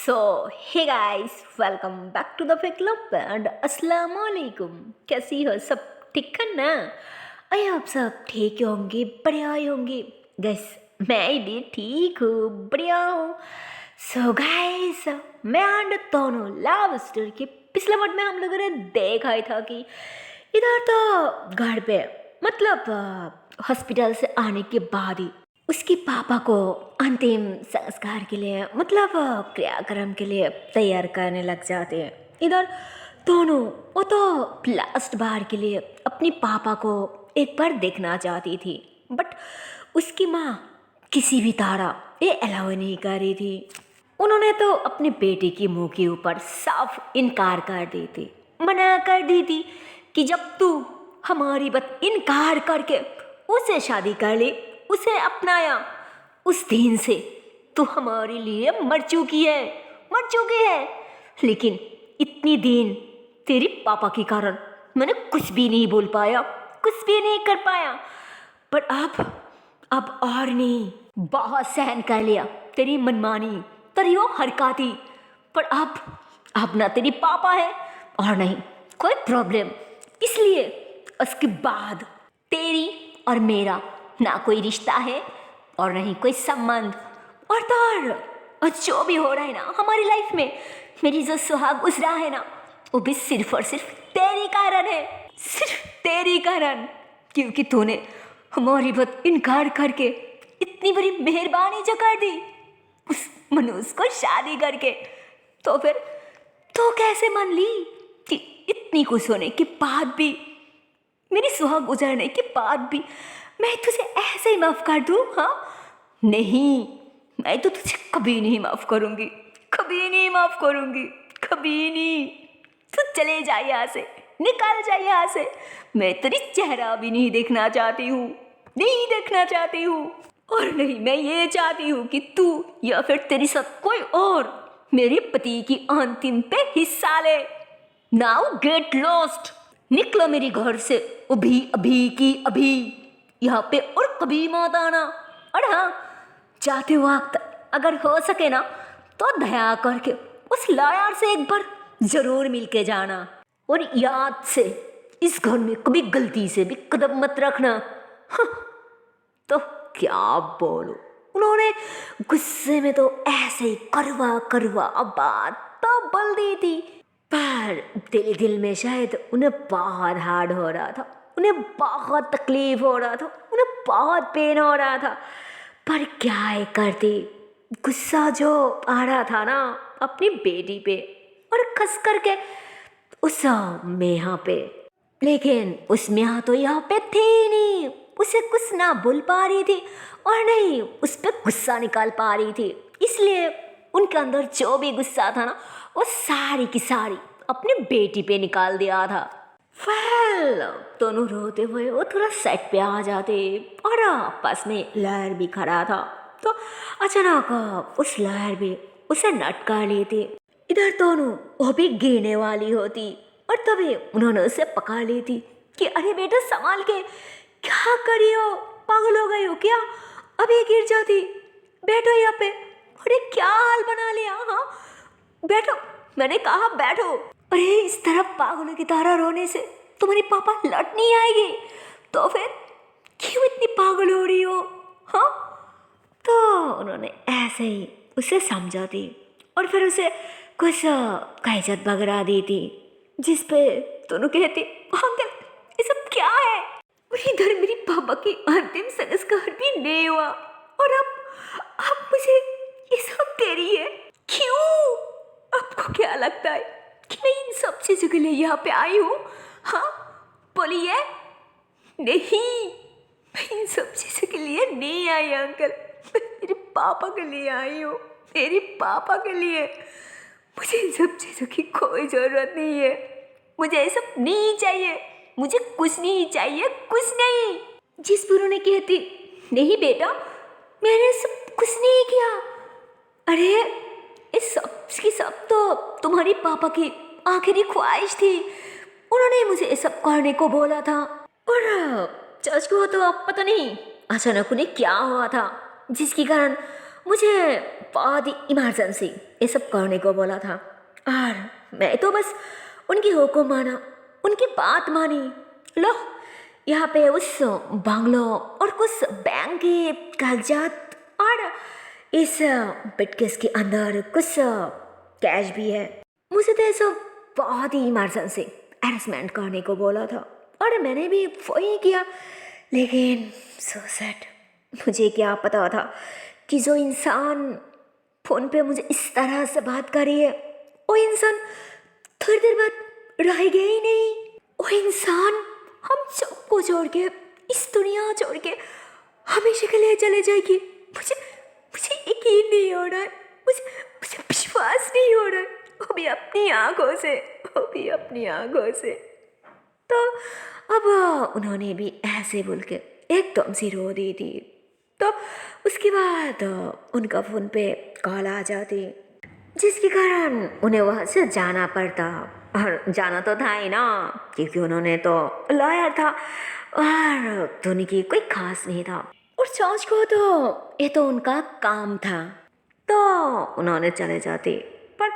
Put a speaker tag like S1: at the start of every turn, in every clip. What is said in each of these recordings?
S1: So hey guys, welcome back to the fake club and अस्सलाम वालेकुम। कैसी हो? सब ठीक है ना? अरे आप सब ठीक होंगे, बढ़िया होंगे। गैस मैं भी ठीक हूँ, बढ़िया हूँ। सो गाइस, मैं एंड दोनों लव स्टोरी के पिछले पार्ट में हम लोगों ने देखा ही था कि इधर तो घर पे मतलब हॉस्पिटल से आने के बाद ही उसके पापा को अंतिम संस्कार के लिए मतलब क्रियाक्रम के लिए तैयार करने लग जाते हैं। इधर दोनों वो तो लास्ट बार के लिए अपनी पापा को एक बार देखना चाहती थी, बट उसकी माँ किसी भी तरह ये अलाउ नहीं कर रही थी। उन्होंने तो अपने बेटे की मुंह के ऊपर साफ इनकार कर दी थी, मना कर दी थी कि जब तू हमारी बात इनकार करके उसे शादी कर ली, उसे अपनाया, उस दिन से तू हमारे लिए मर चुकी है, मर चुकी है। लेकिन इतनी दिन तेरे पापा के कारण मैंने कुछ भी नहीं बोल पाया, कुछ भी नहीं कर पाया। पर अब और नहीं, बहुत सहन कर लिया तेरी मनमानी, तेरी वो हरकती। पर अब ना तेरी पापा है और नहीं कोई प्रॉब्लम। इसलिए उसके बाद तेरी और मेरा ना कोई रिश्ता है और नहीं कोई संबंध। और जो भी हो रहा है ना हमारी लाइफ में, मेरी जो सुहाग गुजरा है ना, वो भी सिर्फ और सिर्फ तेरे कारण है, सिर्फ तेरे कारण। क्योंकि तूने हमारी बात इनकार करके इतनी बड़ी मेहरबानी जो कर दी उस मनुष्य को शादी करके, तो फिर तो कैसे मान ली कि इतनी खुश होने के बाद भी, मेरी सुहाग गुजरने के बाद भी मैं तुझे ऐसे ही माफ कर दूं? हाँ नहीं, मैं तो तुझे कभी नहीं माफ करूंगी, कभी नहीं माफ करूंगी, कभी नहीं। तू चले जा यहाँ से, निकल जा यहाँ से। मैं तेरी चेहरा भी नहीं देखना चाहती हूँ, नहीं देखना चाहती हूँ। और नहीं, मैं ये चाहती हूँ कि तू या फिर तेरी साथ कोई और मेरे पति की अंतिम पे हिस्सा ले। नाउ गेट लॉस्ट, निकलो मेरे घर से अभी अभी की अभी, यहाँ पे और कभी मत आना। और हाँ, जाते वक्त अगर हो सके ना तो दया करके उस लायर से एक बार जरूर मिल के जाना। और याद से इस घर में कभी गलती से भी कदम मत रखना। हाँ, तो क्या बोलो, उन्होंने गुस्से में तो ऐसे ही करवा करवा बात तो बोल दी थी, पर दिल में शायद उन्हें बहुत हार्ड हो रहा था, उन्हें बहुत तकलीफ हो रहा था, उन्हें बहुत पेन हो रहा था। पर क्या है करती, गुस्सा जो आ रहा था ना अपनी बेटी पे और खस करके उस मेहा पे, लेकिन उस मेहा तो यहाँ पे थी ही नहीं, उसे कुछ ना बोल पा रही थी और नहीं उस पर गुस्सा निकाल पा रही थी। इसलिए उनके अंदर जो भी गुस्सा था ना वो सारी की सारी अपनी बेटी पे निकाल दिया था। वेल, दोनों रोते हुए वो थोड़ा सेट पे आ जाते और पास में लहर भी खड़ा था, तो अचानक उस लहर भी उसे नटका लेती। इधर दोनों वो भी गिरने वाली होती और तभी उन्होंने उसे पकड़ ली थी कि अरे बेटा संभाल के, क्या करी हो, पागल हो गई हो क्या? अभी गिर जाती, बैठो यहाँ पे। अरे क्या हाल बना लिया, हाँ बैठो, मैंने कहा बैठो। अरे इस तरह पागलों की तरह रोने से तुम्हारी पापा लौट नहीं आएगी, तो फिर क्यों इतनी पागल हो रही हो? हाँ, तो उन्होंने ऐसे ही उसे समझा दी और फिर उसे कुछ कहजत बगरा दी थी, जिस पे दोनों कहते अंकल ये सब क्या है? और इधर मेरी पापा की अंतिम संस्कार भी नहीं हुआ और अब मुझे ये सब तेरी है। क्यों? आपको क्या लगता है कि मैं इन सब चीजों के लिए यहाँ पे आई हूँ? हाँ बोलिए। नहीं, मैं इन सब चीजों के लिए नहीं आई अंकल, मैं मेरे पापा के लिए आई हूँ, मेरे पापा के लिए। मुझे इन सब चीज़ों की कोई ज़रूरत नहीं है, मुझे ये सब नहीं चाहिए, मुझे कुछ नहीं चाहिए, कुछ नहीं। जिस पर उन्हें कहती नहीं बेटा मैंने सब कुछ नहीं किया। अरे इस सब की सब तो तुम्हारी पापा की आखिरी ख्वाहिश थी, उन्होंने मुझे ये सब करने को बोला था। और जज को तो अब पता नहीं अचानक उन्हें क्या हुआ था जिसके कारण मुझे बहुत ही इमरजेंसी ये सब करने को बोला था और मैं तो बस उनकी हुक्म माना, उनकी बात मानी। लो, यहाँ पे उस बंगलो और कुछ बैंक के कागजात और इस बिटकेस के अंदर कुछ कैश भी है। मुझे तो ये सब बहुत ही इमरजेंसी अरेंजमेंट करने को बोला था और मैंने भी वही किया। लेकिन सो सैड, मुझे क्या पता था कि जो इंसान फ़ोन पे मुझे इस तरह से बात कर रही है वो इंसान थोड़ी देर बाद रहेगा ही नहीं। वो इंसान हम सबको छोड़ के, इस दुनिया छोड़ के हमेशा के लिए चले जाएगी। मुझे मुझे यकीन नहीं हो रहा है, मुझे मुझे विश्वास नहीं हो रहा है, वो भी अपनी आंखों से, वो भी अपनी आंखों से। तो अब उन्होंने भी ऐसे बोल के एकदम सी रो दी थी। तो उसके बाद उनका फ़ोन पे कॉल आ जाती, जिसके कारण उन्हें वहाँ से जाना पड़ता। और जाना तो था ही ना, क्योंकि उन्होंने तो लॉयर था और धोनी की कोई खास नहीं था। और सच को तो ये तो उनका काम था, तो उन्होंने चले जाते। पर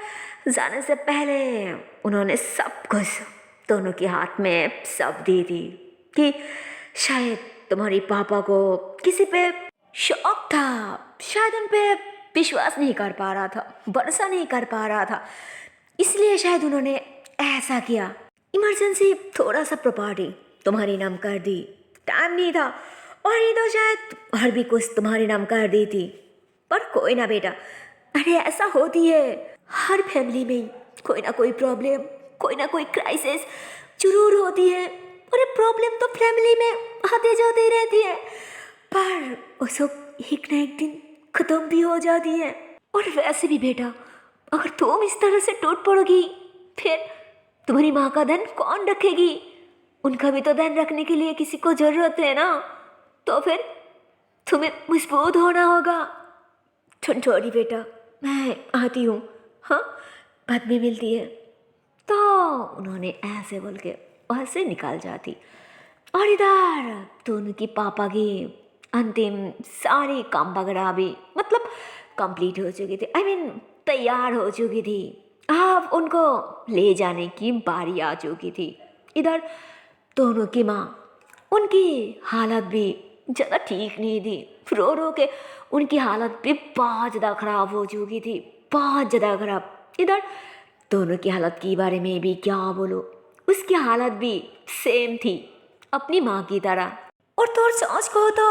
S1: जाने से पहले उन्होंने सब कुछ दोनों के हाथ में सब दी थी कि शायद तुम्हारी पापा को किसी पे शौक था, शायद उन पे विश्वास नहीं कर पा रहा था, भरोसा नहीं कर पा रहा था, इसलिए शायद उन्होंने ऐसा किया। इमरजेंसी थोड़ा सा प्रॉपर्टी तुम्हारे नाम कर दी, टाइम नहीं था, और ये तो शायद और भी कुछ तुम्हारे नाम कर दी थी। पर कोई ना बेटा, अरे ऐसा होती है हर फैमिली में, कोई ना कोई प्रॉब्लम, कोई ना कोई क्राइसिस जरूर होती है। और ये प्रॉब्लम तो फैमिली में आते जाते ही रहती है, पर वो सब एक ना एक दिन खत्म भी हो जाती है। और वैसे भी बेटा, अगर तुम इस तरह से टूट पड़ोगी, फिर तुम्हारी माँ का धन कौन रखेगी? उनका भी तो धन रखने के लिए किसी को जरूरत है ना। तो फिर तुम्हें मजबूत होना होगा। छोड़ी बेटा, मैं आती हूँ, हाँ बाद में मिलती है। तो उन्होंने ऐसे बोल के वहाँ से निकल जाती। और इधर तो उनकी पापा की अंतिम सारी काम वगैरह भी मतलब कंप्लीट हो चुकी थी, तैयार हो चुकी थी। अब उनको ले जाने की बारी आ चुकी थी। इधर दोनों की माँ, उनकी हालत भी ज़्यादा ठीक नहीं थी, रो रो के उनकी हालत भी बहुत ज़्यादा ख़राब हो चुकी थी, बहुत ज़्यादा ख़राब। इधर दोनों की हालत के बारे में भी क्या बोलो, उसकी हालत भी सेम थी अपनी माँ की तरह। और तो सोच को तो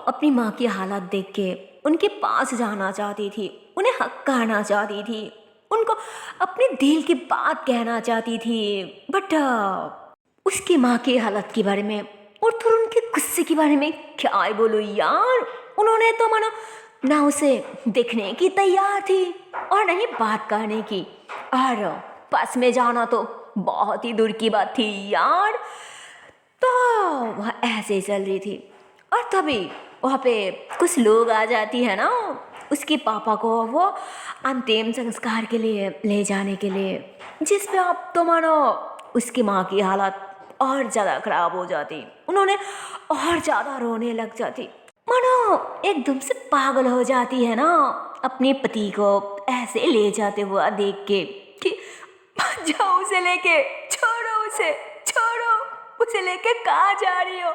S1: अपनी माँ की हालत देख के उनके पास जाना चाहती थी, उन्हें हक करना चाहती थी, उनको अपने दिल की बात कहना चाहती थी। बट उसकी माँ की हालत के बारे में और तो उनके गुस्से के बारे में क्या ही बोलो यार। उन्होंने तो मानो ना उसे देखने की तैयार थी और नहीं बात करने की, और पास में जाना तो बहुत ही दूर की बात थी यार। तो वह ऐसे ही चल रही थी और तभी वहाँ पे कुछ लोग आ जाती है ना उसके पापा को वो अंतिम संस्कार के लिए ले जाने के लिए, जिस पे आप तो मानो उसकी माँ की हालत और ज़्यादा ख़राब हो जाती। उन्होंने और ज़्यादा रोने लग जाती, मानो एकदम से पागल हो जाती है ना अपने पति को ऐसे ले जाते हुआ देख के कि मत जाओ उसे लेके, छोड़ो उसे, छोड़ो उसे लेके, कहाँ जा रही हो,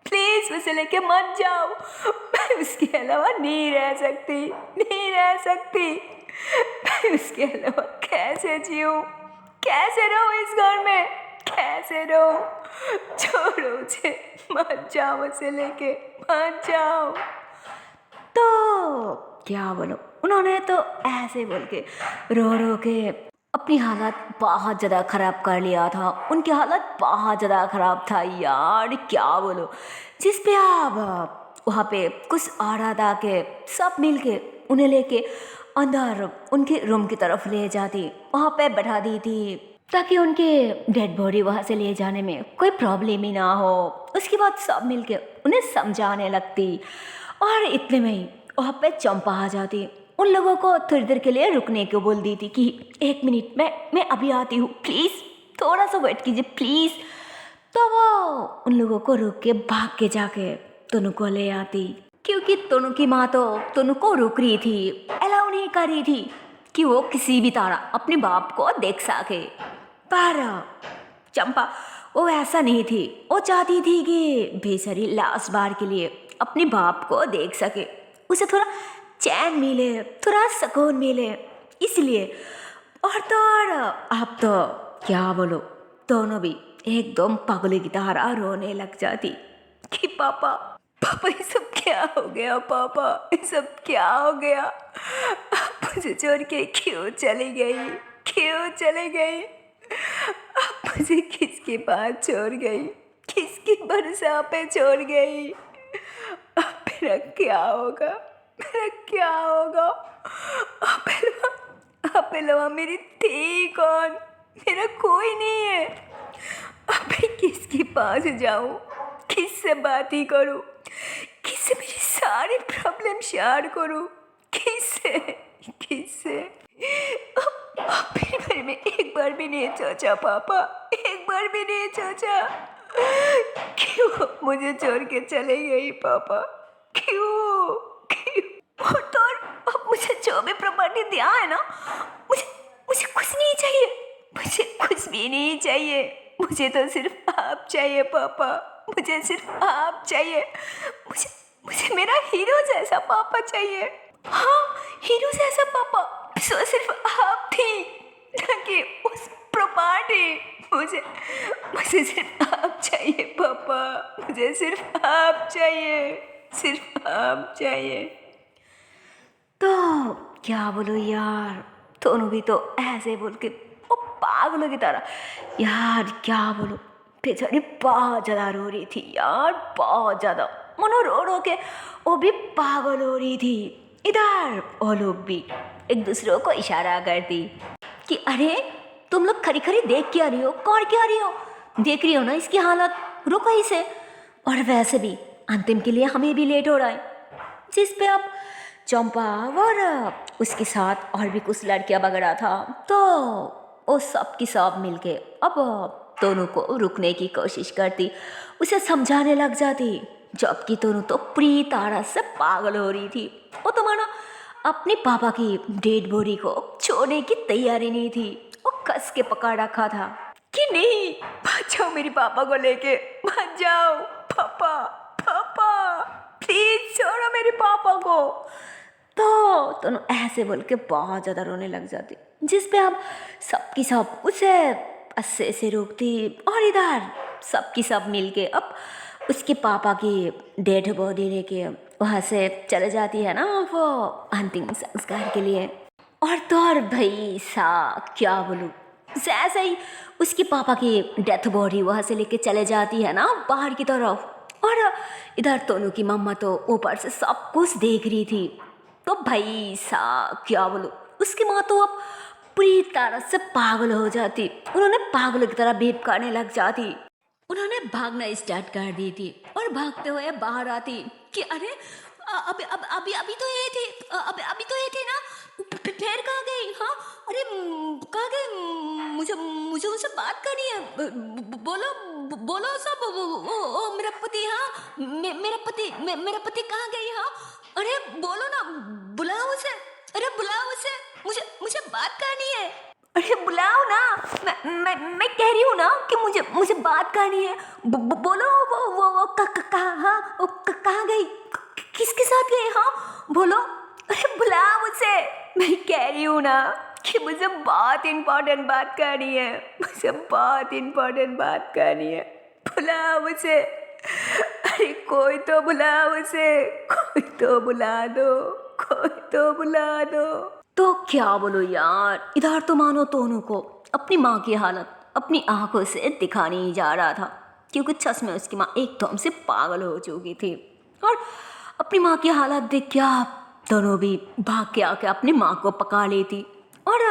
S1: प्लीज़ उसे लेके मत जाओ, मैं उसके अलावा नहीं रह सकती, नहीं रह सकती, मैं उसके अलावा कैसे जीऊँ, कैसे रहूँ इस घर में, कैसे रहूँ, छोड़ो उसे, मत जाओ उसे लेके, मत जाओ। तो क्या बोलो, उन्होंने तो ऐसे बोल के रो रो के अपनी हालत बहुत ज़्यादा ख़राब कर लिया था। उनकी हालत बहुत ज़्यादा ख़राब था यार, क्या बोलो। जिस पे आप वहाँ पे कुछ औरत आके सब मिल के उन्हें लेके अंदर उनके रूम की तरफ ले जाती, वहाँ पे बैठा दी थी ताकि उनके डेड बॉडी वहाँ से ले जाने में कोई प्रॉब्लम ही ना हो। उसके बाद सब मिल के उन्हें समझाने लगती और इतने में ही वहाँ पे चंपा आ जाती, उन लोगों को थोड़ी देर के लिए रुकने को बोल दी थी कि 1 मिनट मैं अभी आती हूँ, प्लीज़ थोड़ा सा वेट कीजिए प्लीज़। तो वो उन लोगों को रुक के भाग के जाके दोनों को ले आती। क्योंकि तनु की माँ तो तनु को रोक रही थी, अलाउ नहीं कर रही थी कि वो किसी भी तरह अपने बाप को देख सके। पर चंपा वो ऐसा नहीं थी, वो चाहती थी कि बेचारी लास्ट बार के लिए अपने बाप को देख सके, उसे थोड़ा चैन मिले, थोड़ा सुकून मिले, इसलिए। और तो और अब तो क्या बोलो, दोनों भी एकदम पागलों की तरह रोने लग जाती कि पापा पापा ये सब क्या हो गया, पापा ये सब क्या हो गया, आप मुझे छोड़ के क्यों चली गई, क्यों चले गई, आप मुझे किसके पास छोड़ गई, किसके भरोसा पे छोड़ गई, अब मेरा क्या होगा, मेरा क्या होगा। अपेलवा मेरी थी कौन, मेरा कोई नहीं है, अब मैं किसके पास जाऊँ, किससे बात ही करूँ, किससे मेरी सारी प्रॉब्लम शेयर करूँ, किससे किससे। मेरे बारे में एक बार भी नहीं सोचा पापा, एक बार भी नहीं सोचा, क्यों मुझे छोड़ के चले गई पापा, क्यों क्यों। और तो और अब मुझे जो भी प्रॉपर्टी दिया है ना, मुझे मुझे कुछ नहीं चाहिए, मुझे कुछ भी नहीं चाहिए, मुझे तो सिर्फ आप चाहिए पापा, मुझे सिर्फ आप चाहिए, मुझे मुझे मेरा हीरो जैसा पापा चाहिए। हाँ, हीरो जैसा पापा, सो सिर्फ आप थी ना कि उस प्रॉपर्टी। मुझे मुझे सिर्फ आप चाहिए पापा, मुझे सिर्फ आप चाहिए, सिर्फ आप चाहिए। तो क्या बोलो यार, दोनों भी तो ऐसे बोल के वो पागलों की तरह, यार क्या बोलो, बेचारी बहुत ज़्यादा रो रही थी यार, बहुत ज़्यादा, मनो रो रो के वो भी पागल हो रही थी। इधर वो लोग भी एक दूसरे को इशारा करती कि अरे तुम लोग खरी खरी देख क्या रही हो, कौन क्या रही हो, देख रही हो ना इसकी हालत, रुको इसे। और वैसे भी अंतिम के लिए हमें भी लेट हो रहा है, जिस पे अब चंपा और उसके साथ और भी कुछ लड़कियां वगैरह था, तो वो सब की सब मिलके अब दोनों को रुकने की कोशिश करती, उसे समझाने लग जाती, जबकि दोनों तो पूरी तरह से पागल हो रही थी। वो तो मानो अपने पापा की डेड बॉडी को छोड़ने की तैयारी नहीं थी, वो कस के पकड़ रखा था कि नहीं, भाग जाओ मेरे पापा को लेके, भाग जाओ पापा, पापा प्लीज छोड़ो मेरे पापा को। तो दोनों ऐसे बोल के बहुत ज़्यादा रोने लग जाती, जिस पे अब सबकी सब उसे अस्से से रोकती, और इधर सबकी सब मिलके अब उसके पापा की डेड बॉडी लेके वहाँ से चले जाती है ना वो अंतिम संस्कार के लिए। और तो और भाई सा क्या बोलूँ, जैसे ही उसके पापा की डेथ बॉडी वहाँ से लेके चले जाती है ना बाहर की तरफ, और इधर तोनू की मम्मा तो ऊपर से सब कुछ देख रही थी, तो भाई सा क्या बोलूँ, उसकी माँ तो अब पूरी तरह से पागल हो जाती, उन्होंने पागलों की तरह बिहेव करने लग जाती, उन्होंने भागना स्टार्ट कर दी थी और भागते हुए बाहर आती कि अरे अभी अब अभी अभी तो ये थी, अभी तो ये थी ना, फिर कहाँ गई, हाँ अरे कहाँ गई, मुझे मुझे उनसे बात करनी है, बोलो बोलो सब, ओ मेरा पति, हाँ मेरा पति कहाँ गई, हाँ अरे बोलो ना, बुलाओ उसे, अरे बुलाओ उसे, मुझे मुझे बात करनी है, अरे बुलाओ ना, मैं कह रही हूँ ना कि मुझे बात करनी है, बोलो वो कहाँ गई, किसके साथ गई, हाँ बोलो, अरे बुलाओ मुझे, मैं कह रही हूँ ना कि मुझे बहुत इम्पोर्टेंट बात करनी है, मुझे बहुत इम्पोर्टेंट बात करनी है, बुलाओ मुझे, अरे कोई तो बुलाओ उसे, कोई तो बुला दो, कोई तो बुला दो। तो क्या बोलो यार, इधर तो मानो दोनों को अपनी माँ की हालत अपनी आंखों से दिखा नहीं जा रहा था, क्योंकि सच में उसकी माँ एकदम से पागल हो चुकी थी, और अपनी माँ की हालत देख क्या दोनों भी भाग के आके अपनी माँ को पका लेती, और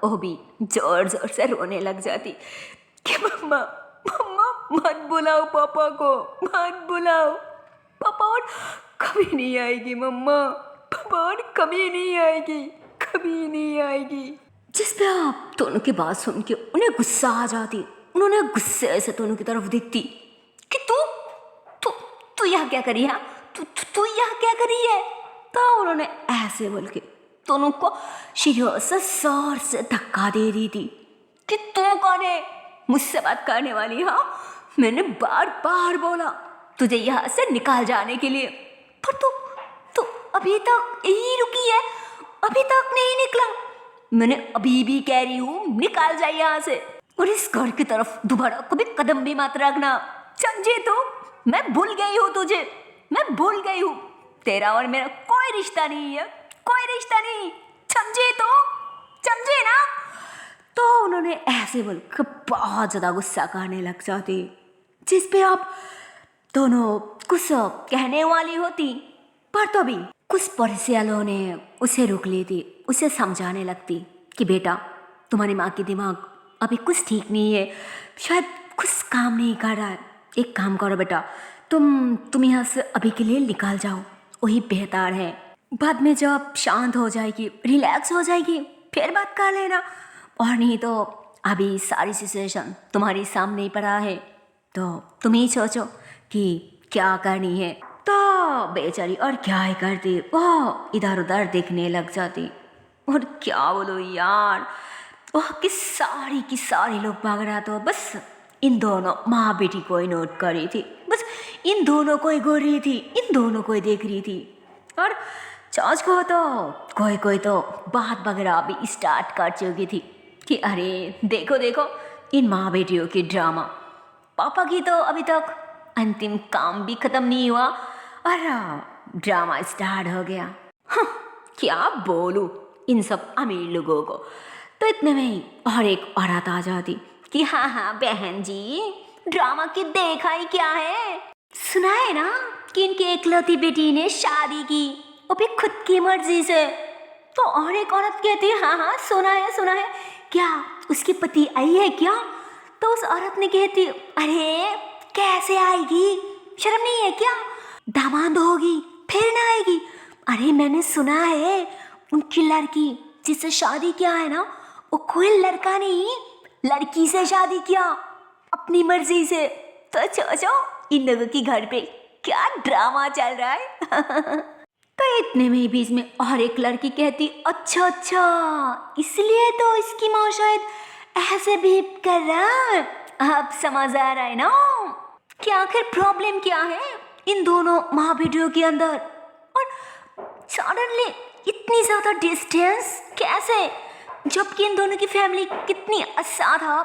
S1: वो भी जोर जोर से रोने लग जाती कि मम्मा मम्मा मत बुलाओ पापा को, मत बुलाओ, पापा और कभी नहीं आएगी मम्मा, पापा और कभी नहीं आएगी, कभी नहीं आएगी। जिस पे आप दोनों की बात सुन के उन्हें गुस्सा आ जाती, उन्होंने गुस्से से दोनों की तरफ देखती कि तू तू तू यहाँ क्या करी है, तू यहाँ क्या कर रही है? तो उन्होंने ऐसे बोल के दोनों को शिरों से जोर से धक्का दे दी थी कि तू कौन है मुझसे बात करने वाली? हाँ, मैंने बार बार बोला तुझे यहाँ से निकाल जाने के लिए, पर तू अभी तक यही रुकी है, अभी तक नहीं निकला। मैंने अभी भी कह रही हूँ निकाल जाए यहाँ से, और इस घर की तरफ दोबारा कभी कदम भी मत रखना, समझे? तो मैं भूल गई हूँ तुझे, मैं भूल गई हूँ, तेरा और मेरा कोई रिश्ता नहीं है, कोई रिश्ता नहीं, समझे? तो समझे ना? तो उन्होंने ऐसे बोल कर बहुत ज़्यादा गुस्सा करने लग जाते, जिस पे आप दोनों कुछ कहने वाली होती, पर तो भी कुछ पड़ोसी वालों ने उसे रोक लेती, उसे समझाने लगती कि बेटा तुम्हारी माँ की दिमाग अभी कुछ ठीक नहीं है, शायद कुछ काम नहीं कर रहा है, एक काम करो बेटा, तुम यहाँ से अभी के लिए निकाल जाओ, वही बेहतर है, बाद में जब शांत हो जाएगी, रिलैक्स हो जाएगी, फिर बात कर लेना, और नहीं तो अभी सारी सिचुएशन तुम्हारे सामने ही पड़ा है, तो तुम ही सोचो कि क्या करनी है। तो बेचारी और क्या ही करती, वो इधर उधर देखने लग जाती, और क्या बोलो यार, वह की सारी लोग भाग रहा, तो बस इन दोनों माँ बेटी को ही नोट कर रही थी, बस इन दोनों को ही गोर रही थी, इन दोनों को ही देख रही थी, और चाच को तो कोई तो बात वगैरह भी स्टार्ट कर चुकी थी कि अरे देखो देखो इन माँ बेटियों की ड्रामा, पापा की तो अभी तक अंतिम काम भी खत्म नहीं हुआ और ड्रामा स्टार्ट हो गया। हाँ, क्या बोलूं इन सब अमीर लोगों को। तो इतने में ही और एक औरत आ जाती कि हाँ बहन जी, ड्रामा की देखा ही क्या है, सुना है ना कि इनकी एकलौती बेटी ने शादी की, वो भी खुद की मर्जी से। तो और एक औरत कहती है हाँ सुना है, क्या उसके पति आई है क्या? तो उस औरत ने कहती अरे कैसे आएगी, शर्म नहीं है क्या, दामाद होगी फिर ना आएगी। अरे मैंने सुना है उनकी लड़की जिससे शादी किया है ना, वो कोई लड़का नहीं लड़की से शादी किया अपनी मर्जी से। तो सोचो इन लोगों की घर पे क्या ड्रामा चल रहा है। तो इतने में बीच में और एक लड़की कहती अच्छा इसलिए तो इसकी माँ शायद ऐसे भी कर रहा है, अब समझ आ रहा है ना कि आखिर प्रॉब्लम क्या है इन दोनों माँ बेटियों के अंदर। और सडनली इतनी ज़्यादा डिस्टेंस कैसे, जबकि इन दोनों की फैमिली कितनी असाधा,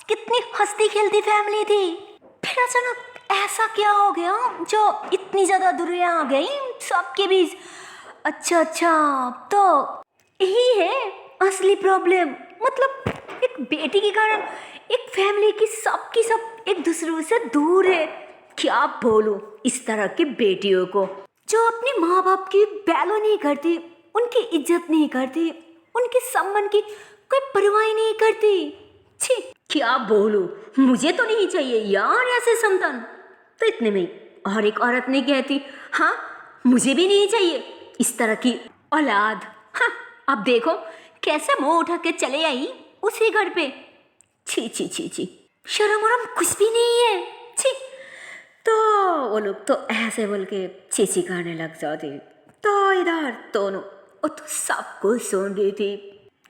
S1: कितनी हंसती खेलती फैमिली थी, फिर अचानक ऐसा क्या हो गया जो इतनी ज़्यादा दूरियां आ गई सबके बीच। अच्छा तो यही है असली प्रॉब्लम, मतलब एक बेटी के कारण एक फैमिली की सब एक दूसरे से दूर है। क्या बोलूं इस तरह की बेटियों को जो अपने माँ बाप की वैल्यू नहीं करती, उनकी इज्जत नहीं करती, उनके सम्मान की कोई परवाह नहीं करती। छी, क्या बोलूं, मुझे तो नहीं चाहिए यार ऐसे संतान। तो इतने में और एक औरत ने कहती हाँ मुझे भी नहीं चाहिए इस तरह की औलाद। हाँ अब देखो कैसे मुंह उठा के चले आई उसी घर पे, छी शर्म वरम कुछ भी नहीं है, छी। तो वो लोग तो ऐसे बोल के चीची करने लग जाते। तो इधर दोनों वो तो सब कुछ सुन रही थी,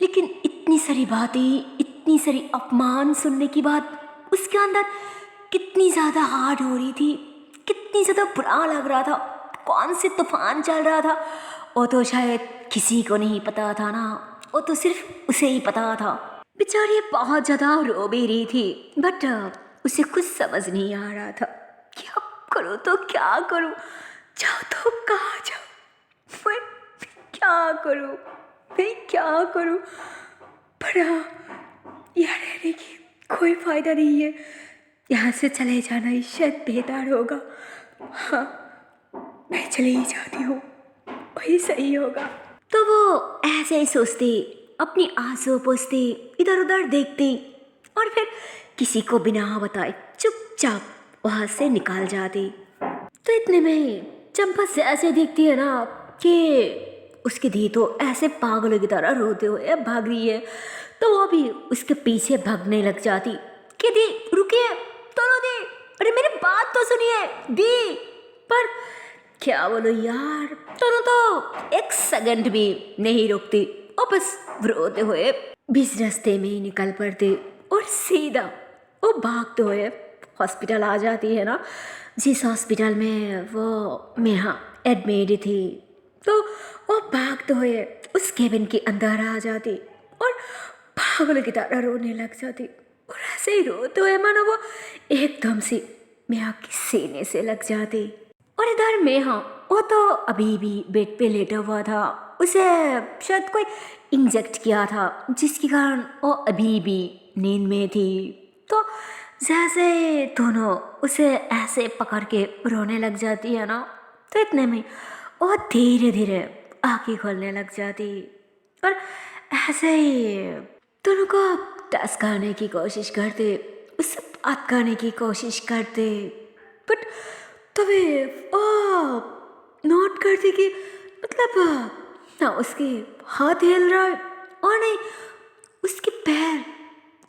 S1: लेकिन इतनी सारी बातें, इतनी सारी अपमान सुनने की बाद उसके अंदर कितनी ज़्यादा हार्ड हो रही थी, कितनी ज़्यादा बुरा लग रहा था, कौन से तूफान चल रहा था वो तो शायद किसी को नहीं पता था ना, वो तो सिर्फ उसे ही पता था। बेचारी बहुत ज़्यादा रो भी रही थी, बट उसे कुछ समझ नहीं आ रहा था क्या करूँ तो क्या करूँ, जाओ तो कहाँ जाओ, मैं क्या करूँ, पर यहाँ रहने की कोई फ़ायदा नहीं है, यहाँ से चले जाना ही शायद बेहतर होगा। हाँ मैं चले ही जाती हूँ, वही सही होगा। तो वो ऐसे ही सोचती, अपनी आंसू पोंछती, इधर उधर देखती, और फिर किसी को बिना बताए चुपचाप वहाँ से निकल जाती। तो इतने में चंपा से ऐसे देखती है ना कि उसकी दी तो ऐसे पागलों की तरह रोते हुए भाग रही है, तो वो भी उसके पीछे भागने लग जाती कि दी रुकिए, दोनों दी, अरे मेरी बात तो सुनिए दी। पर क्या बोलो यार, दोनों तो एक सेकंड भी नहीं रुकती और बस रोते हुए बीच रास्ते में ही निकल पड़ती और सीधा वो भागते हुए हॉस्पिटल आ जाती है ना, जिस हॉस्पिटल में वो नेहा एडमिट थी। तो वो भागते हुए उस केबिन के अंदर आ जाती और पागल की तरह रोने लग जाती और ऐसे ही रोते हुए मानो वो एकदम से नेहा के सीने से लग जाती। और इधर नेहा, वो तो अभी भी बेड पे लेटा हुआ था, उसे शायद कोई इंजेक्ट किया था जिसके कारण वो अभी भी नींद में थी। तो जैसे दोनों उसे ऐसे पकड़ के रोने लग जाती है ना, तो इतने में वो धीरे धीरे आँखें खोलने लग जाती और ऐसे ही दोनों को टच करने की कोशिश करते, उससे बात करने की कोशिश करते, बट तभी ओ नोट करती कि मतलब ना उसके हाथ हिल रहा है और नहीं उसके पैर।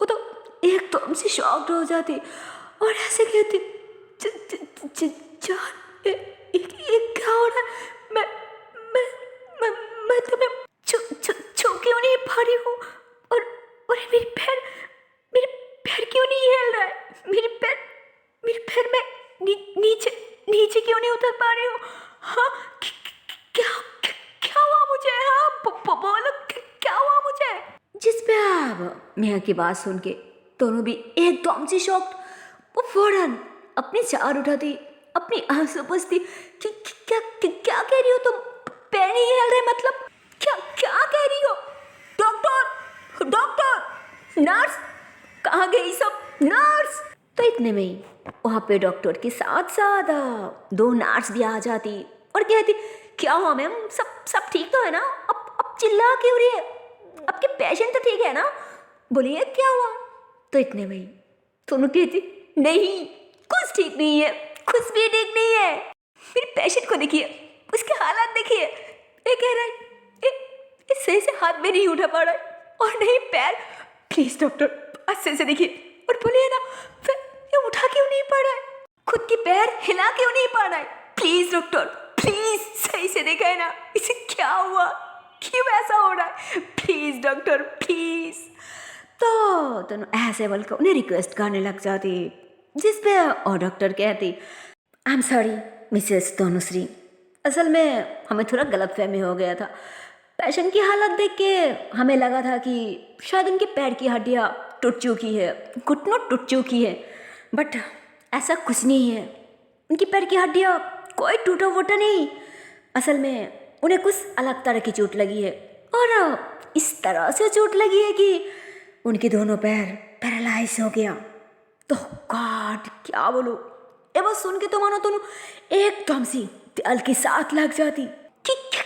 S1: वो तो एकदम से शॉक्ड हो जाती और ऐसे कहती, जान ये क्या हो रहा है? मैं मैं मैं तुम्हें छू क्यों नहीं पा रही हूँ? और मेरे पैर क्यों नहीं हिल रहा है? मेरे पैर में नीचे नीचे क्यों नहीं उतर पा रही हूँ? हाँ, क्या क्या क्या हुआ मुझे? हाँ, बोलो क्या हुआ मुझे? जिस पे अब नेहा की बात सुन के दोनों भी एकदम से शॉक्ड, वो फौरन अपनी चार उठाती, अपनी आंसू पोंछती कि क्या कह रही हो तुम? पैर नहीं हिल रहे मतलब? क्या क्या कह रही हो? डॉक्टर डॉक्टर नर्स कहाँ गई सब? नर्स! तो इतने में ही वहाँ पे डॉक्टर के साथ साथ दो नर्स भी आ जाती और कहती, क्या हुआ मैम? सब ठीक तो है ना? अब चिल्ला क्यों रही है? आपके पेशेंट तो ठीक है ना? बोलिए क्या हुआ? तो इतने में ही दोनों कहती, नहीं कुछ ठीक नहीं है, कुछ भी ठीक नहीं है। मेरे पेशेंट को देखिए, उसके हालात देखिए। ये कह रहा है ये सही से हाथ में नहीं उठा पा रहा है और नहीं पैर। प्लीज डॉक्टर अच्छे से देखिए और बोलिए ना, फिर ये उठा क्यों नहीं पा रहा है? खुद की पैर हिला क्यों नहीं पा रहा है? प्लीज डॉक्टर प्लीज सही से देखा है ना, इसे क्या हुआ? क्यों ऐसा हो रहा है? Please doctor please. तो दोनों ऐसे बोलकर उन्हें रिक्वेस्ट करने लग जाती, जिस पे और डॉक्टर कहती, I am sorry Mrs Tanushree, असल में हमें थोड़ा गलतफहमी हो गया था। पेशेंट की हालत देख के हमें लगा था कि शायद उनके पैर की हड्डियाँ टूट चुकी है, घुटनों टूट चुकी है, बट ऐसा कुछ नहीं है। उनकी पैर की हड्डियाँ कोई टूटा वूटा नहीं, असल में उन्हें कुछ अलग तरह की चोट लगी है और इस तरह से चोट लगी है कि उनके दोनों पैर पैरालाइज हो गया। तो गॉड क्या बोलो, ये बस सुन के तो मानो दोनों एकदम सी दिल के साथ लग जाती कि क्या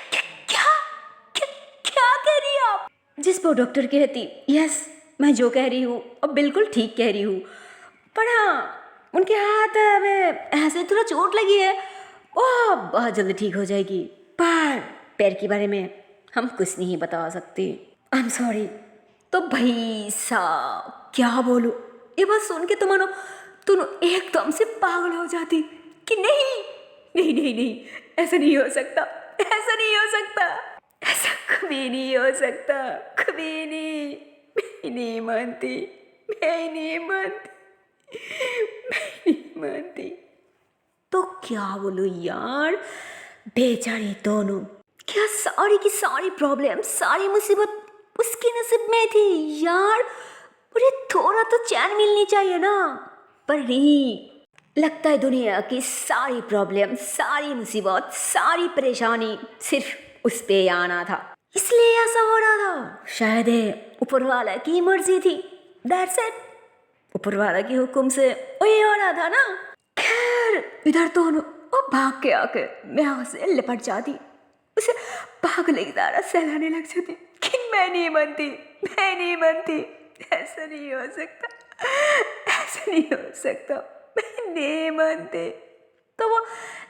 S1: कह रही है आप? जिस पर डॉक्टर कहती, यस मैं जो कह रही हूँ अब बिल्कुल ठीक कह रही हूँ, पर हाँ उनके हाथ में ऐसे थोड़ा चोट लगी है, वो बहुत जल्दी ठीक हो जाएगी, पर पैर के बारे में हम कुछ नहीं बता सकते। I am sorry. तो भाई साहब क्या बोलूं, ये बात सुन के तो मानो दोनों एकदम से पागल हो जाती कि नहीं नहीं नहीं नहीं, ऐसा नहीं हो सकता, ऐसा नहीं हो सकता, ऐसा कभी नहीं हो सकता, कभी नहीं। मैं नहीं मानती, मैं नहीं मानती, मैं नहीं मानती। तो क्या बोलूं यार, बेचारी दोनों, क्या सारी की सारी प्रॉब्लम, सारी मुसीबत उसके नसीब में थी यार। मुझे थोड़ा तो चैन मिलनी चाहिए ना, पर नहीं, लगता है दुनिया की सारी प्रॉब्लम, सारी मुसीबत, सारी परेशानी सिर्फ उस पे आना था, इसलिए ऐसा हो रहा था। शायद ऊपर वाला की मर्जी थी, दैट्स इट, ऊपर वाला के हुक्म से वही हो रहा था ना। खैर इधर दोनों और भाग के आके मैं उसे लिपट जाती, उसे पागल की तरह सहलाने लग जाती कि मैं नहीं मानती, मैं नहीं मानती, ऐसा नहीं हो सकता, ऐसा नहीं हो सकता, मैं नहीं मानती। तो वो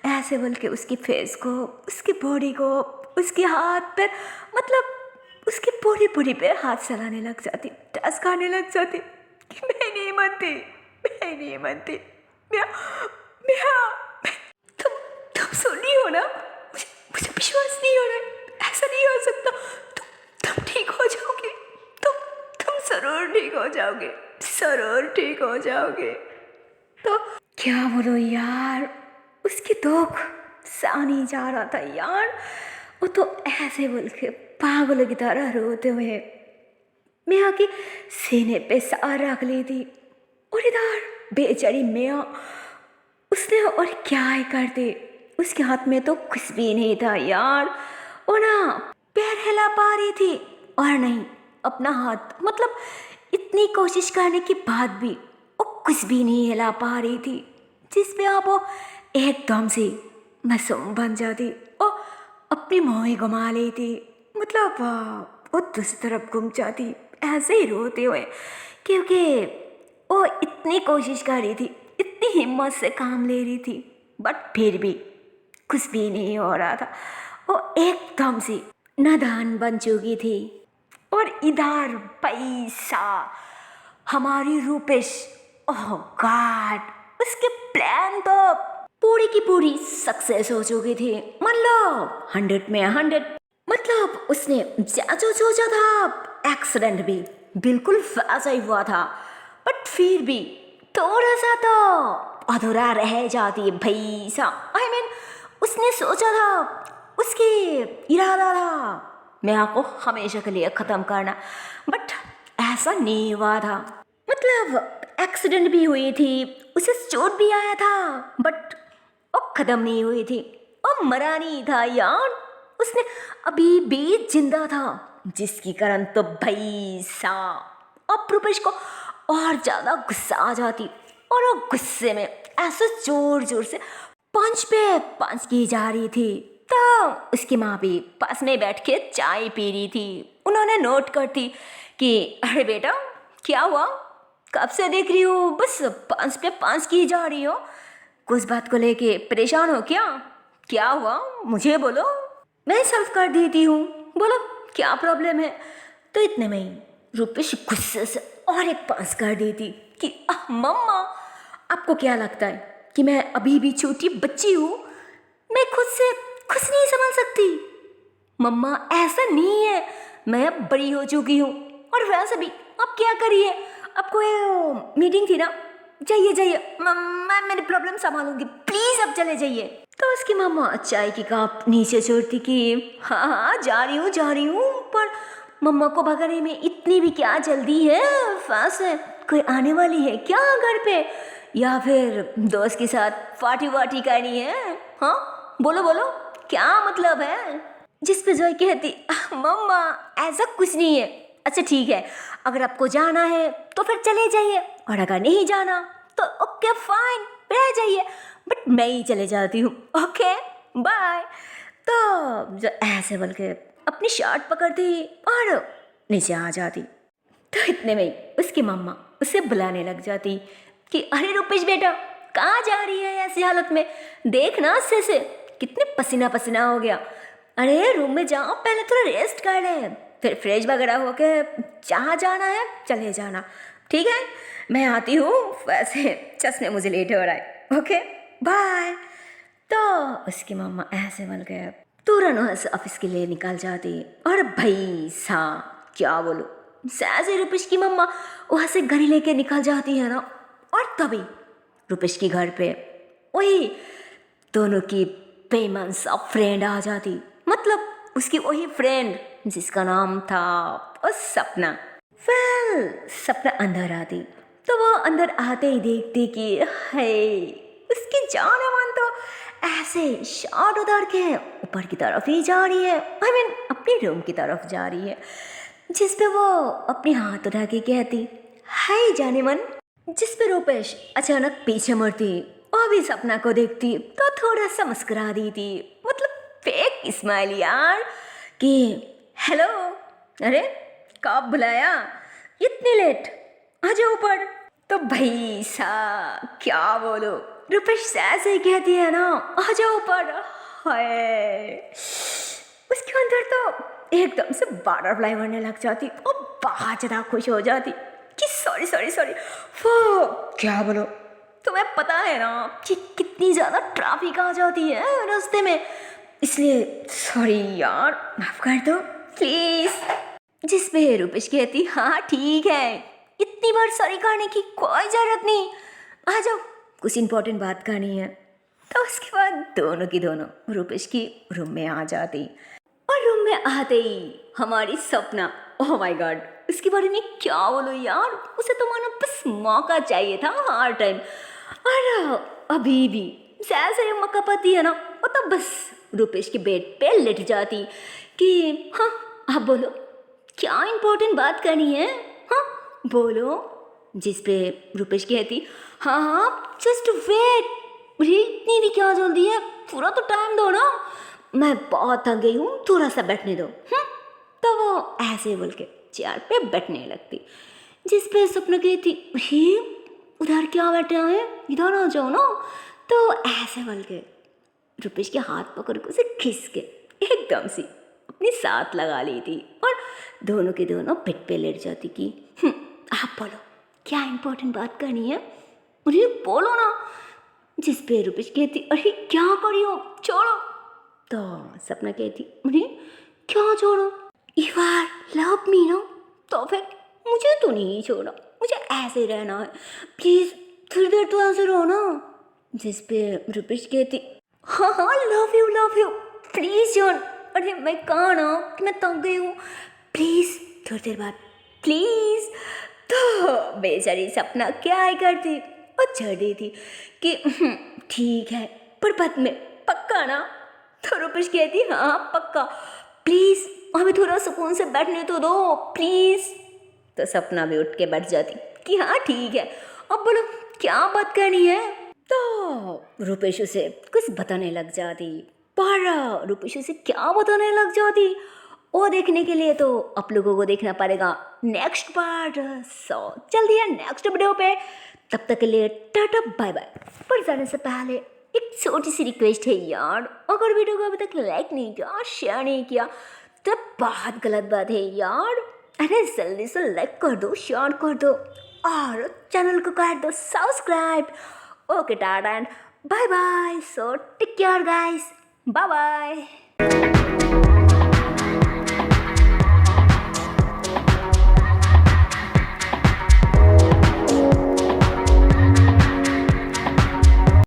S1: ऐसे बोल के उसकी फेस को, उसकी बॉडी को, उसके हाथ पे, मतलब उसकी पूरी पूरी पे हाथ चलाने लग जाती, टच करने लग जाती कि मैं नहीं मानती, मैं नहीं मानती, मैं तुम तुम सुन रही हो ना, मुझे विश्वास नहीं हो रहा है, ऐसा नहीं हो सकता। तुम ठीक हो जाओगे, तुम जरूर ठीक हो जाओगे, जरूर ठीक हो जाओगे। तो क्या बोलो यार, उसकी दुख सहा नहीं जा रहा था यार। वो तो ऐसे बोल के पागल की तरह रोते हुए मैं आके सीने पे सर रख ली थी। और इधर बेचारी मियाँ, उसने और क्या ही कर दे, उसके हाथ में तो कुछ भी नहीं था यार। वो ना पैर हिला पा रही थी और नहीं अपना हाथ, मतलब इतनी कोशिश करने के बाद भी वो कुछ भी नहीं हिला पा रही थी, जिसपे आप वो एकदम से मासूम बन जाती और अपनी मोह ही गमा लेती। मतलब वो दूसरी तरफ घूम जाती ऐसे ही रोते हुए, क्योंकि वो इतनी कोशिश कर रही थी, इतनी हिम्मत से काम ले रही थी, बट फिर भी कुछ भी नहीं हो रहा था। वो एकदम से नादान बन चुकी थी। और इधर पैसा, हमारी रूपेश, ओह गॉड, उसके प्लान तो पूरी की पूरी सक्सेस हो चुकी थी। मतलब 100 में 100। मतलब उसने जो सोचा था, एक्सीडेंट भी बिल्कुल वैसा ही हुआ था, बट फिर भी थोड़ा सा तो अधूरा रह जाती है भाई साहब। आई मीन उसने सोचा था, उसकी इरादा था मैं आपको हमेशा के लिए ख़त्म करना, बट ऐसा नहीं हुआ था। मतलब एक्सीडेंट भी हुई थी, उसे चोट भी आया था, बट वो ख़त्म नहीं हुई थी, वो मरा नहीं था यार, उसने अभी भी जिंदा था। जिसके कारण तो भाई साहब अब रूपेश को और ज़्यादा गुस्सा आ जाती और वो गुस्से में ऐसे जोर जोर से पंच पे पंच की जा रही थी। तो उसकी माँ भी पास में बैठ के चाय पी रही थी। उन्होंने नोट कर दी कि अरे बेटा क्या हुआ, कब से देख रही हो बस पांच पे पांच की जा रही हो, कुछ बात को लेके परेशान हो क्या हुआ मुझे बोलो, मैं सॉल्व कर देती हूँ, बोलो क्या प्रॉब्लम है। तो इतने में ही रूपेश गुस्से से और एक पास कर देती कि मम्मा आपको क्या लगता है कि मैं अभी भी छोटी बच्ची हूँ, मैं खुद से कुछ नहीं समझ सकती। मम्मा ऐसा नहीं है, मैं अब बड़ी हो चुकी हूँ, और वैसे भी अब क्या करिए, आपको ये मीटिंग थी ना, जाइए मैं मेरी प्रॉब्लम संभालूंगी, प्लीज अब चले जाइए। तो उसकी मम्मा चाय की कप नीचे छोड़ती कि हाँ जा रही हूँ, पर मम्मा को भगाने में इतनी भी क्या जल्दी है, वैसे कोई आने वाली है क्या घर पे, या फिर दोस्त के साथ पार्टी वार्टी करनी है, हाँ बोलो क्या मतलब है। जिस पे जॉय कहती मम्मा ऐसा कुछ नहीं है, अच्छा ठीक है अगर आपको जाना है तो फिर चले जाइए, और अगर नहीं जाना तो ओके फाइन रह जाइए, बट मैं ही चले जाती हूँ, ओके बाय। तो जो ऐसे बोल के अपनी शर्ट पकड़ती और नीचे आ जाती। तो इतने में ही उसकी मम्मा उसे बुलाने लग जाती कि अरे रूपेश बेटा कहाँ जा रही है ऐसी हालत में, देख ना से कितने पसीना पसीना हो गया, अरे रूम में जाओ पहले थोड़ा रेस्ट कर ले, फिर फ्रेश वगैरह होके जहाँ जाना है चले जाना, ठीक है मैं आती हूँ, वैसे चश्मे मुझे लेट हो रहा है, ओके बाय। तो उसकी मम्मा ऐसे बोल गए तुरंत वहाँ से ऑफिस के लिए निकल जाती। और भाई सा क्या बोलो, सैसे रुपेश की मम्मा वहाँ से घड़ी लेके निकल जाती है ना, और तभी रुपेश के घर पे वही दोनों की बेईमान सा फ्रेंड आ जाती, मतलब उसकी वही फ्रेंड जिसका नाम था सपना। सपना अंदर आती, तो वो अंदर आते ही देखती कि है उसकी जान अमान तो ऐसे शॉट उतार के ऊपर की तरफ ही जा रही है, आई मीन अपनी रूम की तरफ जा रही है, जिस पे वो अपनी हाथ उठा के कहती हाय जाने मन। जिस पे रूपेश अचानक पीछे मुड़ती और भी सपना को देखती तो थोड़ा सा मुस्कुरा दी थी, मतलब फेक स्माइल यार कि हेलो, अरे कब बुलाया इतनी लेट, आ जाओ ऊपर। तो भाई सा क्या बोलो, रूपेश ऐसे ही कहती है ना आ जाओ ऊपर, हाय उसके अंदर तो एकदम से बटरफ्लाई बनने लग जाती और बहुत ज़्यादा खुश हो जाती कि सॉरी वो क्या बोलो तुम्हें पता है ना कि कितनी ज़्यादा ट्रैफिक आ जाती है रास्ते में, इसलिए सॉरी यार, माफ़ कर दो प्लीज़। जिस पे रुपेश कहती हाँ ठीक है, इतनी बार सॉरी करने की कोई ज़रूरत नहीं, आ जाओ कुछ इंपॉर्टेंट बात करनी है। तो उसके बाद दोनों की दोनों रुपेश की रूम में आ जाती और रूम में आते ही हमारी सपना, ओह माय गॉड, उसके बारे में क्या बोलो यार, उसे तो मानो बस मौका चाहिए था हर टाइम। और अभी भी जैसे मौका पाती है ना, वो तो बस रुपेश के बेड पे लेट जाती कि हाँ आप बोलो क्या इम्पोर्टेंट बात करनी है, हाँ बोलो। जिस पे रुपेश कहती हाँ हाँ जस्ट वेट, अरे इतनी भी क्या जल्दी है, पूरा तो टाइम दो ना, मैं बहुत थक गई हूँ, थोड़ा सा बैठने दो। तो वो ऐसे बोल के चेयर पे बैठने लगती। जिस पे सपना कहती हे उधर क्या बैठे हैं, इधर आ जाओ ना। तो ऐसे बोल के रुपेश के हाथ पकड़ के उसे खींच के एकदम सी अपनी साथ लगा ली थी और दोनों के दोनों बेड पे लेट जाती कि आप बोलो क्या इम्पोर्टेंट बात करनी है, अरे बोलो ना। जिस पे रुपेश कहती अरे क्या करी हो, छोड़ो। तो सपना कहती अरे क्या छोड़ो, यू आर लव मी ना, तो फिर मुझे तो नहीं छोड़ो, मुझे ऐसे रहना है, प्लीज़ थोड़ी देर तो ऐसे रहो ना। जिस पे रुपेश कहती हाँ हाँ लव यू प्लीज़ जॉन, अरे मैं कहाँ ना कि मैं तंग गई हूँ, प्लीज़ थोड़ी देर बाद प्लीज़। तो बेचारी सपना क्या ही करती और चढ़ रही थी कि ठीक है पर बाद में पक्का ना। तो रुपेश कहती हाँ पक्का, प्लीज़ हमें थोड़ा सुकून से बैठने तो दो प्लीज़। तो सपना भी उठ के बैठ जाती कि हाँ ठीक है, अब बोलो क्या बात करनी है। तो रुपेश उसे कुछ बताने लग जाती, पर रुपेश उसे क्या बताने लग जाती वो देखने के लिए तो आप लोगों को देखना पड़ेगा नेक्स्ट पार्ट। सो जल्दी है नेक्स्ट वीडियो पे, तब तक के लिए टाटा बाय बाय। पर जाने से पहले एक छोटी सी रिक्वेस्ट है यार, अगर वीडियो को अभी तक लाइक नहीं किया शेयर नहीं किया तो बहुत गलत बात है यार, अरे जल्दी से लाइक कर दो शेयर कर दो और चैनल को कर दो subscribe. Okay tata and bye bye, so take care guys, bye bye.